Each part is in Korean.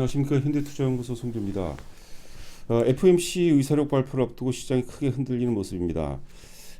안녕하십니까. 현대투자연구소 송주입니다. FOMC 의사록 발표를 앞두고 시장이 크게 흔들리는 모습입니다.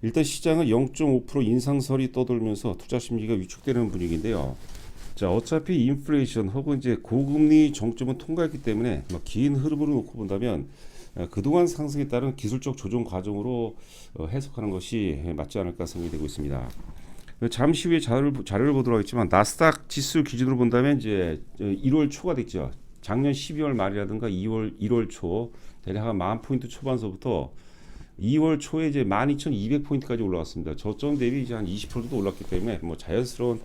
일단 시장은 0.5% 인상설이 떠돌면서 투자 심리가 위축되는 분위기인데요. 자, 어차피 인플레이션 혹은 이제 고금리 정점은 통과했기 때문에 긴 흐름으로 놓고 본다면 그동안 상승에 따른 기술적 조정 과정으로 해석하는 것이 맞지 않을까 생각이 되고 있습니다. 잠시 후에 자료를 보도록 하겠지만 나스닥 지수 기준으로 본다면 이제 1월 초가 됐죠. 작년 12월 말이라든가 1월 초 대략 한 10,000포인트 초반서부터 2월 초에 이제 12,200포인트까지 올라왔습니다. 저점 대비 이제 한 20%도 올랐기 때문에 자연스러운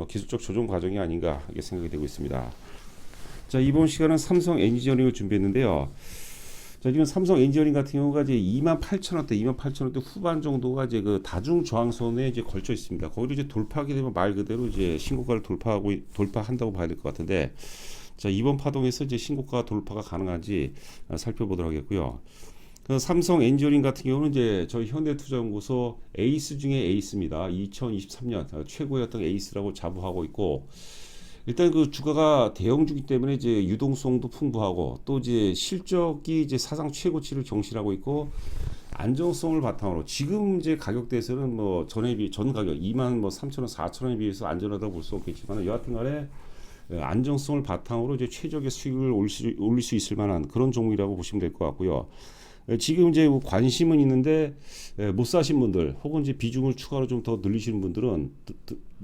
기술적 조정 과정이 아닌가 이렇게 생각이 되고 있습니다. 자, 이번 시간은 삼성 엔지니어링을 준비했는데요. 자, 지금 삼성 엔지니어링 같은 경우가 이제 28,000원대, 28,000원대 후반 정도가 이제 그 다중 저항선에 이제 걸쳐 있습니다. 거기를 이제 돌파하게 되면 말 그대로 이제 신고가를 돌파한다고 봐야 될 것 같은데, 자, 이번 파동에서 이제 신고가 돌파가 가능한지 살펴보도록 하겠고요. 그 삼성 엔지니어링 같은 경우는 이제 저희 현대투자연구소 에이스 중에 에이스입니다. 2023년 최고였던 에이스라고 자부하고 있고, 일단 그 주가가 대형주기 때문에 이제 유동성도 풍부하고 또 이제 실적이 이제 사상 최고치를 경신하고 있고 안정성을 바탕으로 지금 이제 가격대에서는 전 가격 23,000원, 4,000원에 비해서 안전하다고 볼 수 없겠지만 여하튼간에 안정성을 바탕으로 이제 최적의 수익을 올릴 수 있을 만한 그런 종목이라고 보시면 될 것 같고요. 지금 이제 관심은 있는데 못 사신 분들 혹은 이제 비중을 추가로 좀 더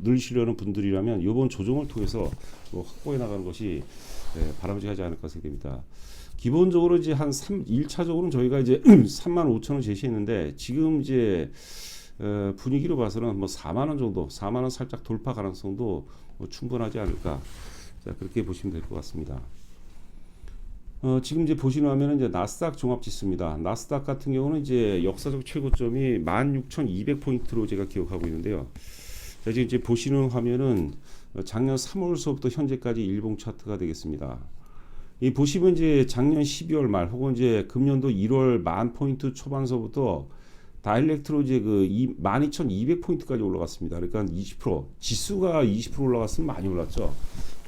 늘리시려는 분들이라면 이번 조정을 통해서 확보해 나가는 것이 바람직하지 않을까 생각됩니다. 기본적으로 이제 1차적으로는 저희가 이제 35,000원 제시했는데 지금 이제 분위기로 봐서는 4만 원 정도, 4만 원 살짝 돌파 가능성도 충분하지 않을까. 자, 그렇게 보시면 될 것 같습니다. 지금 이제 보시는 화면은 이제 나스닥 종합지수입니다. 나스닥 같은 경우는 이제 역사적 최고점이 16,200포인트로 제가 기억하고 있는데요. 자, 지금 이제 보시는 화면은 작년 3월서부터 현재까지 일봉 차트가 되겠습니다. 이 보시면 이제 작년 12월 말 혹은 이제 금년도 1월 10,000포인트 초반서부터 다일렉트로 이제 12,200포인트까지 올라갔습니다. 그러니까 20%, 지수가 20% 올라갔으면 많이 올랐죠.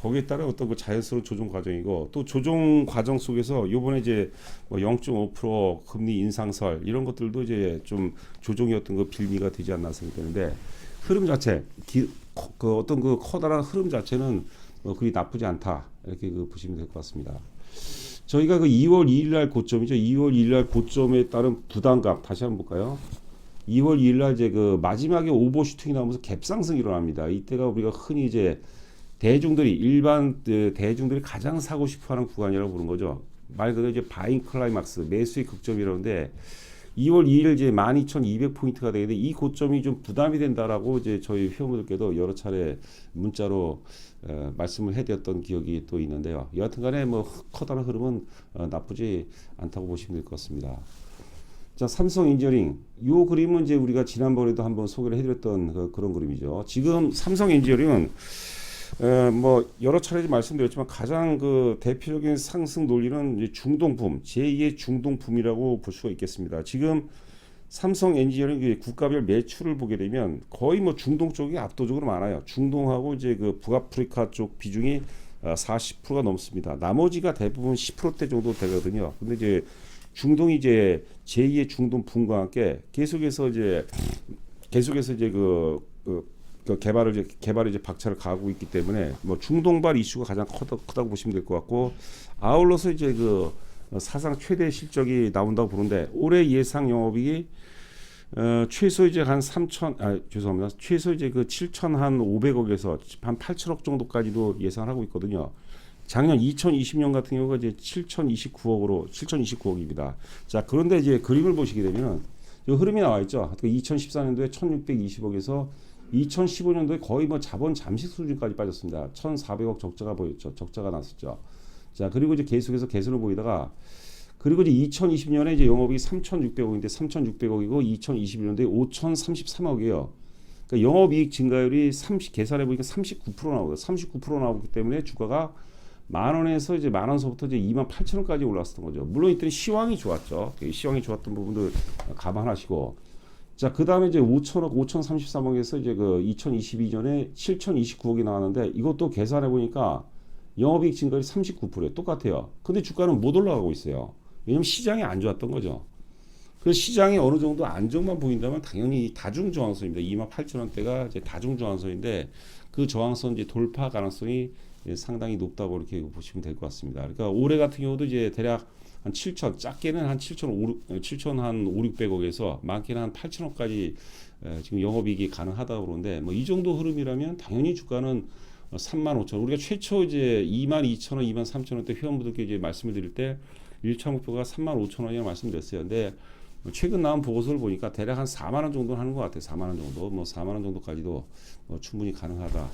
거기에 따라 어떤 그 자연스러운 조정 과정이고 또 조정 과정 속에서 요번에 이제 0.5% 금리 인상설 이런 것들도 이제 좀 조정의 어떤 그 빌미가 되지 않나 생각되는데 흐름 자체 그 어떤 그 커다란 흐름 자체는 그리 나쁘지 않다 이렇게 보시면 될 것 같습니다. 저희가 그 2월 2일 날 고점이죠. 2월 2일 날 고점에 따른 부담감 다시 한번 볼까요? 2월 2일 날 이제 그 마지막에 오버슈팅이 나오면서 갭상승이 일어납니다. 이때가 우리가 흔히 이제 일반 대중들이 가장 사고 싶어하는 구간이라고 부르는 거죠. 말 그대로 이제 바잉 클라이막스, 매수의 극점이라는데 2월 2일 이제 12,200포인트가 되는데 이 고점이 좀 부담이 된다라고 이제 저희 회원분들께도 여러 차례 문자로 말씀을 해드렸던 기억이 또 있는데요. 여하튼간에 커다란 흐름은 나쁘지 않다고 보시면 될 것 같습니다. 자, 삼성 엔지니어링 이 그림은 이제 우리가 지난번에도 한번 소개를 해드렸던 그런 그림이죠. 지금 삼성 엔지니어링은 여러 차례 말씀드렸지만 가장 그 대표적인 상승 논리는 이제 중동품, 제2의 중동품이라고 볼 수가 있겠습니다. 지금 삼성 엔지니어링 국가별 매출을 보게 되면 거의 중동 쪽이 압도적으로 많아요. 중동하고 이제 그 북아프리카 쪽 비중이 40%가 넘습니다. 나머지가 대부분 10%대 정도 되거든요. 근데 이제 중동이 이제 제2의 중동품과 함께 계속해서 이제 개발을 이제 박차를 가하고 있기 때문에 중동발 이슈가 가장 크다고 보시면 될 것 같고 아울러서 이제 그 사상 최대 실적이 나온다고 보는데 올해 예상 영업이익이 최소 이제 최소 이제 그 7,500억에서 한 8,000억 정도까지도 예상하고 있거든요. 작년 2020년 같은 경우가 이제 7,029억입니다. 자, 그런데 이제 그림을 보시게 되면 이 흐름이 나와 있죠. 2014년도에 1,620억에서 2015년도에 거의 자본 잠식 수준까지 빠졌습니다. 1,400억 적자가 보였죠. 적자가 났었죠. 자, 그리고 이제 계속해서 개선을 보이다가 그리고 이제 2020년에 이제 영업이 3,600억인데 3,600억이고 2021년도에 5,033억이에요. 그러니까 영업이익 증가율이 계산해 보니까 39% 나오거든요. 39% 나오기 때문에 주가가 10,000원에서 이제 10,000원서부터 이제 28,000원까지 올랐었던 거죠. 물론 이때는 시황이 좋았죠. 시황이 좋았던 부분들 감안하시고. 자, 그 다음에 이제 5,000억, 5,033억에서 이제 그 2022년에 7,029억이 나왔는데 이것도 계산해 보니까 영업이익 증가율이 39%예요. 똑같아요. 근데 주가는 못 올라가고 있어요. 왜냐면 시장이 안 좋았던 거죠. 그래서 시장이 어느 정도 안정만 보인다면 당연히 다중 저항선입니다. 28,000원대가 이제 다중 저항선인데 그 저항선 이제 돌파 가능성이 상당히 높다고 이렇게 보시면 될 것 같습니다. 그러니까 올해 같은 경우도 이제 대략 한 7천, 작게는 한 7천 한 5, 600억에서 많게는 한 8천억까지 지금 영업이익이 가능하다고 그러는데 뭐 이 정도 흐름이라면 당연히 주가는 35,000원. 우리가 최초 이제 22,000원, 23,000원대 회원분들께 이제 말씀을 드릴 때 1차 목표가 35,000원이라고 말씀드렸어요. 근데 최근 나온 보고서를 보니까 대략 한 4만 원 정도는 하는 것 같아요. 4만 원 정도, 뭐 4만 원 정도까지도 충분히 가능하다.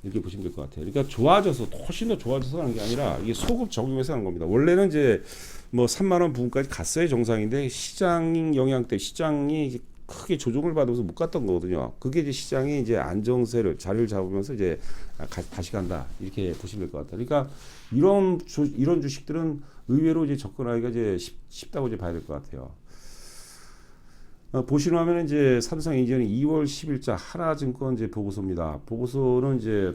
이렇게 보시면 될 것 같아요. 그러니까 좋아져서 훨씬 더 좋아져서 하는 게 아니라 이게 소급 적용해서 하는 겁니다. 원래는 이제 뭐 3만 원 부분까지 갔어야 정상인데 시장 영향 때 시장이 크게 조정을 받으면서 못 갔던 거거든요. 그게 이제 시장이 이제 안정세를 자리를 잡으면서 이제 다시 간다 이렇게 보시면 될 것 같아요. 그러니까 이런 주식들은 의외로 이제 접근하기가 이제 쉽다고 이제 봐야 될 것 같아요. 보시는 화면은 이제 삼성엔지니어링 2월 10일자 하나증권 이제 보고서입니다. 보고서는 이제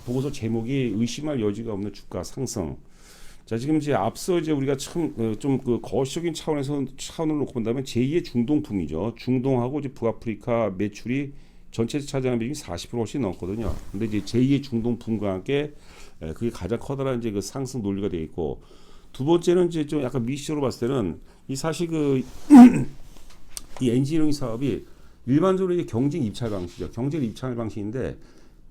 보고서 제목이 의심할 여지가 없는 주가 상승. 자, 지금 이제 앞서 이제 우리가 좀 그 거시적인 차원을 놓고 본다면 제2의 중동풍이죠. 중동하고 이제 북아프리카 매출이 전체에서 차지하는 비중이 40% 훨씬 넘거든요. 근데 이제 제2의 중동풍과 함께 그게 가장 커다란 이제 그 상승 논리가 되어 있고, 두 번째는 이제 좀 약간 미시적으로 봤을 때는 이 사실 이 엔지니어링 사업이 일반적으로 이제 경쟁 입찰 방식이죠. 경쟁 입찰 방식인데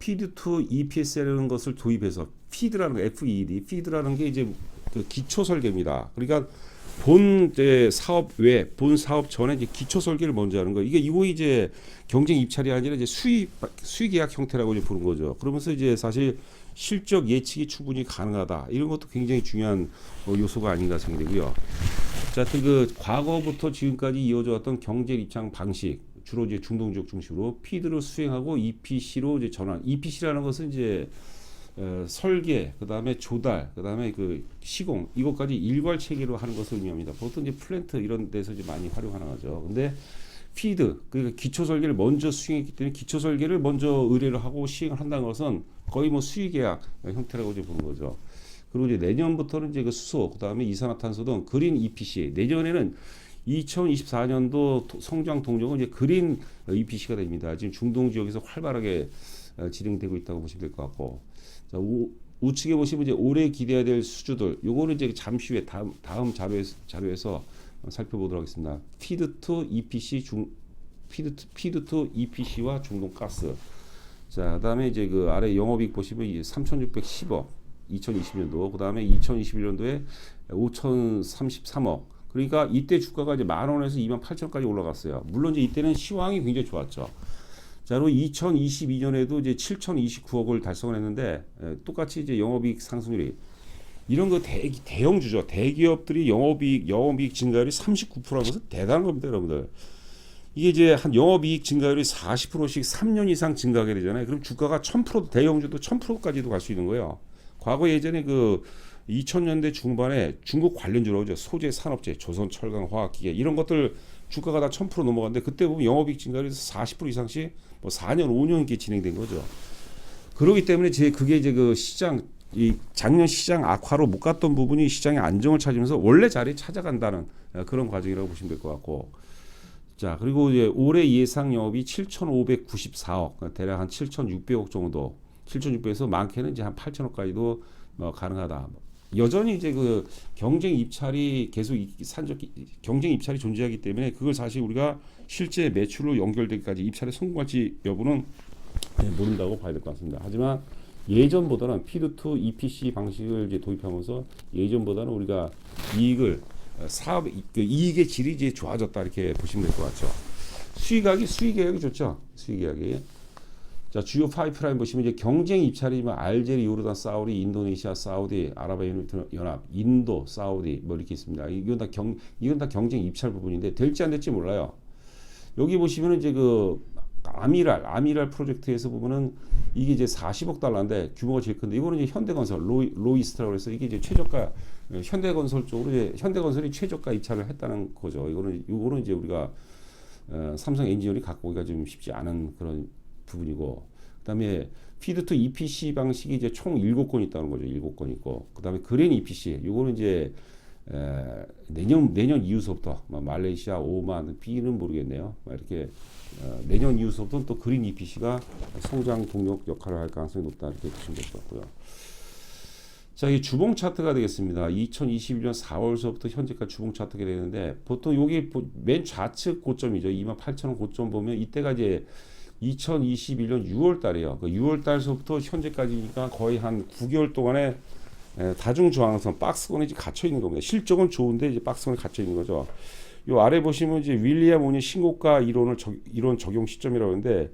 feed to EPS라는 것을 도입해서 feed라는 거, FED, feed라는 게 이제 그 기초 설계입니다. 그러니까 본 사업 외, 본 사업 전에 이제 기초 설계를 먼저 하는 거. 이거 이제 경쟁 입찰이 아니라 이제 수의 계약 형태라고 이제 보는 거죠. 그러면서 이제 사실 실적 예측이 충분히 가능하다. 이런 것도 굉장히 중요한 요소가 아닌가 생각되고요. 자, 그 과거부터 지금까지 이어져 왔던 경제 입장 방식, 주로 이제 중동 지역 중심으로 피드를 수행하고 EPC로 이제 전환. EPC라는 것은 이제 설계, 그다음에 조달, 그다음에 그 시공 이것까지 일괄 체계로 하는 것을 의미합니다. 보통 이제 플랜트 이런 데서 이제 많이 활용하는 거죠. 근데 피드, 그러니까 기초 설계를 먼저 수행했기 때문에 기초 설계를 먼저 의뢰를 하고 시행을 한다는 것은 거의 뭐 수의 계약 형태라고 이제 보는 거죠. 그리고 이제 내년부터는 이제 그 수소, 그다음에 이산화탄소 등 그린 EPC. 내년에는 2024년도 성장 동력은 이제 그린 EPC가 됩니다. 지금 중동 지역에서 활발하게 진행되고 있다고 보시면 될 것 같고. 자, 우측에 보시면 이제 올해 기대해야 될 수주들. 요거는 이제 잠시 후에 다음 자료에서 살펴보도록 하겠습니다. 피드 투 EPC와 중동 가스. 자, 그다음에 이제 그 아래 영업이익 보시면 3,610억 2020년도, 그다음에 2021년도에 5,033억. 그러니까 이때 주가가 이제 10,000원에서 28,000원까지 올라갔어요. 물론 이제 이때는 시황이 굉장히 좋았죠. 자, 그리고 2022년에도 이제 7,029억을 달성을 했는데 똑같이 이제 영업이익 상승률이 이런 거 대형주죠. 대기업들이 영업이익 증가율이 39%라는 것은 대단한 겁니다, 여러분들. 이게 이제 한 영업이익 증가율이 40%씩 3년 이상 증가하게 되잖아요. 그럼 주가가 1000%, 대형주도 1000%까지도 갈 수 있는 거예요. 과거 예전에 그 2000년대 중반에 중국 관련주라고 하죠. 소재 산업재, 조선 철강 화학기계 이런 것들 주가가 다 1000% 넘어갔는데 그때 보면 영업이익 증가율이 40% 이상씩 뭐 4년, 5년 이렇게 진행된 거죠. 그렇기 때문에 그게 이제 그 작년 시장 악화로 못 갔던 부분이 시장의 안정을 찾으면서 원래 자리에 찾아간다는 그런 과정이라고 보시면 될 것 같고. 자, 그리고 이제 올해 예상 영업이 7,594억, 대략 한 7,600억 정도. 7,600에서 많게는 이제 한 8,000억까지도 가능하다. 여전히 이제 그 경쟁 입찰이 계속 경쟁 입찰이 존재하기 때문에 그걸 사실 우리가 실제 매출로 연결되기까지 입찰에 성공할지 여부는 모른다고 봐야 될 것 같습니다. 하지만 예전보다는 피드 투 EPC 방식을 이제 도입하면서 예전보다는 우리가 이익의 질이 이제 좋아졌다 이렇게 보시면 될 것 같죠. 수의 계약이 좋죠. 수의 계약이. 자, 주요 파이프라인 보시면 이제 경쟁 입찰이 알제리, 요르단, 사우디, 인도네시아, 사우디, 아랍에미리트 연합, 인도, 사우디 뭐 이렇게 있습니다. 이건 다 경쟁 입찰 부분인데 될지 안 될지 몰라요. 여기 보시면은 이제 그 아미랄 프로젝트에서 보면은 이게 이제 40억 달러인데 규모가 제일 큰데 이거는 이제 현대건설 로이스트라고 해서 이게 이제 최저가 현대건설 쪽으로 이제 현대건설이 최저가 입찰을 했다는 거죠. 이거는 이제 우리가 삼성 엔지니어링이 갖고 오기가 좀 쉽지 않은 그런 부분이고, 그다음에 피드 투 EPC 방식이 이제 총 7건 있다는 거죠. 7건 있고, 그다음에 그린 EPC 요거는 이제 내년 이후서부터 말레이시아, 오만, B는 모르겠네요. 이렇게 내년 이후서부터는 또 그린 EPC가 성장 동력 역할을 할 가능성이 높다 이렇게 보시면 될 것 같고요. 자, 이 주봉 차트가 되겠습니다. 2021년 4월서부터 현재까지 주봉 차트가 되는데 보통 여기 맨 좌측 고점이죠. 28,000원 고점 보면 이때가 이제 2021년 6월 달이에요. 그 6월 달서부터 현재까지니까 거의 한 9개월 동안에 다중 저항선 박스권에 갇혀 있는 겁니다. 실적은 좋은데 이제 박스권에 갇혀 있는 거죠. 요 아래 보시면 이제 윌리엄 오닐 신고가 이론 적용 시점이라고 하는데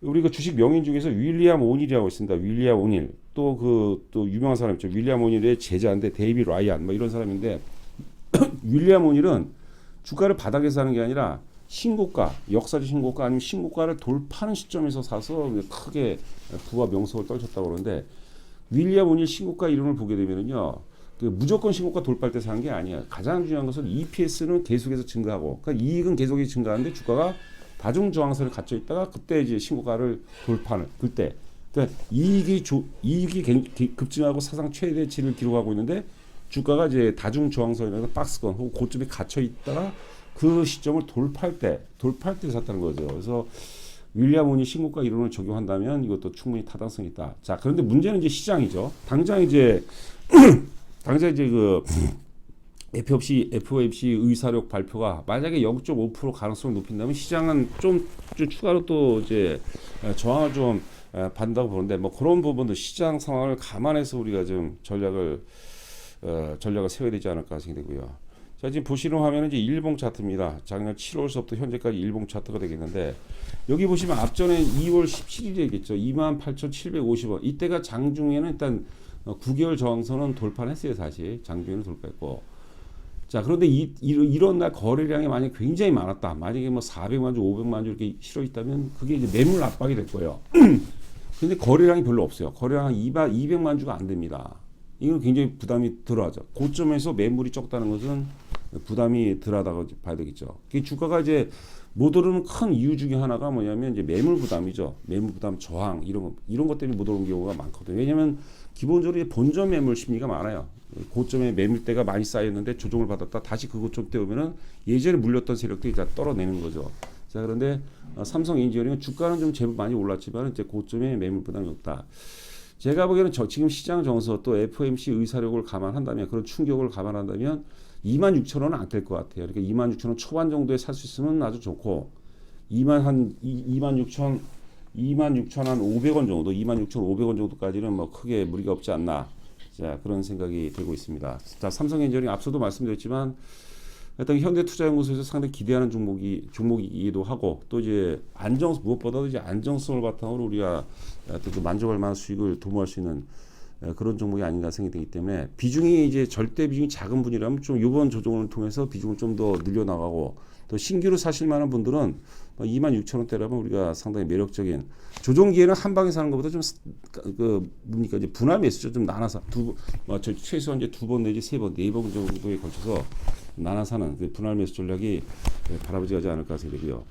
우리 그 주식 명인 중에서 윌리엄 오닐이라고 있습니다. 윌리엄 오닐 또 유명한 사람 있죠. 윌리엄 오닐의 제자인데 데이비 라이안 뭐 이런 사람인데 윌리엄 오닐은 주가를 바닥에서 하는 게 아니라 신고가, 역사적 신고가 아니면 신고가를 돌파하는 시점에서 사서 크게 부와 명성을 떨쳤다고 그러는데 윌리엄 오닐 신고가 이론을 보게 되면은요. 그 무조건 신고가 돌파할 때 사는 게 아니에요. 가장 중요한 것은 EPS는 계속해서 증가하고 그러니까 이익은 계속해서 증가하는데 주가가 다중 저항선에 갇혀 있다가 그때 이제 신고가를 돌파하는 그때 그러니까 이익이 급증하고 사상 최대치를 기록하고 있는데 주가가 이제 다중 저항선이라서 박스권 혹은 고점에 갇혀 있다가 그 시점을 돌파할 때 샀다는 거죠. 그래서 윌리엄 오닐 신고가 이론을 적용한다면 이것도 충분히 타당성이 있다. 자, 그런데 문제는 이제 시장이죠. 당장 이제 그 FOMC 의사록 발표가 만약에 0.5% 가능성을 높인다면 시장은 좀 추가로 또 이제 저항을 좀 받는다고 보는데 뭐 그런 부분도 시장 상황을 감안해서 우리가 좀 전략을 세워야 되지 않을까 생각되고요. 자, 지금 보시는 화면은 이제 일봉 차트입니다. 작년 7월서부터 현재까지 일봉 차트가 되겠는데 여기 보시면 앞전에 2월 17일이겠죠. 28,750원. 이때가 장중에는 일단 9개월 저항선은 돌파를 했어요. 사실 장중에는 돌파했고. 자, 그런데 이런 날 거래량이 만약에 굉장히 많았다. 만약에 뭐 400만 주, 500만 주 이렇게 실어 있다면 그게 이제 매물 압박이 될 거예요. 근데 거래량이 별로 없어요. 거래량 한 200만 주가 안 됩니다. 이건 굉장히 부담이 덜하죠. 고점에서 매물이 적다는 것은 부담이 덜하다고 봐야 되겠죠. 주가가 이제 못 오르는 큰 이유 중에 하나가 뭐냐면 이제 매물 부담이죠. 매물 부담 저항 이런 것 때문에 못 오르는 경우가 많거든요. 왜냐하면 기본적으로 본전 매물 심리가 많아요. 고점에 매물대가 많이 쌓였는데 조정을 받았다 다시 그 고점대 오면은 예전에 물렸던 세력들이 다 떨어내는 거죠. 자, 그런데 삼성 엔지니어링은 주가는 좀 제법 많이 올랐지만 이제 고점에 매물 부담이 없다. 제가 보기에는 지금 시장 정서 또 FOMC 의사력을 감안한다면 그런 충격을 감안한다면 26,000원은 안 될 것 같아요. 그러니까 26,000원 초반 정도에 살 수 있으면 아주 좋고 26,500원 정도, 26,500원 정도까지는 뭐 크게 무리가 없지 않나. 자, 그런 생각이 되고 있습니다. 자, 삼성엔지니어링 앞서도 말씀드렸지만 하여튼 현대투자연구소에서 상당히 기대하는 종목이기도 하고 또 이제 무엇보다도 이제 안정성을 바탕으로 우리가 또 만족할 만한 수익을 도모할 수 있는 그런 종목이 아닌가 생각되기 때문에 비중이 이제 절대 비중이 작은 분이라면 좀 이번 조정을 통해서 비중을 좀 더 늘려나가고 또 신규로 사실 만한 분들은 26,000원대라면 우리가 상당히 매력적인 조정 기회는 한 방에 사는 것보다 좀 뭡니까 이제 분할 매수죠. 좀 나눠서 최소한 이제 2번 내지 3번, 4번 정도에 걸쳐서 나눠 사는 그 분할 매수 전략이 바라보지 않을까 생각되고요.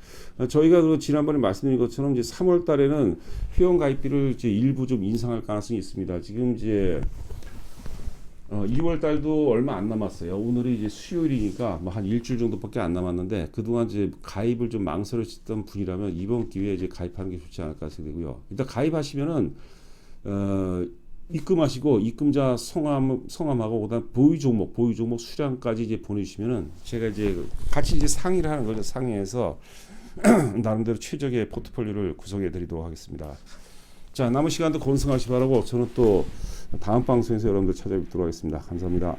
저희가 지난번에 말씀드린 것처럼 이제 3월 달에는 회원 가입비를 이제 일부 좀 인상할 가능성이 있습니다. 지금 이제 2월 달도 얼마 안 남았어요. 오늘이 이제 수요일이니까 뭐 한 일주일 정도밖에 안 남았는데 그동안 이제 가입을 좀 망설여졌던 분이라면 이번 기회에 이제 가입하는 게 좋지 않을까 생각되고요. 일단 가입하시면은 입금하시고 입금자 성함하고 그다음 보유 종목 수량까지 이제 보내주시면은 제가 이제 같이 이제 상의를 하는 거죠. 상의해서 나름대로 최적의 포트폴리오를 구성해드리도록 하겠습니다. 자, 남은 시간도 건승하시 바라고 저는 또 다음 방송에서 여러분들 찾아뵙도록 하겠습니다. 감사합니다.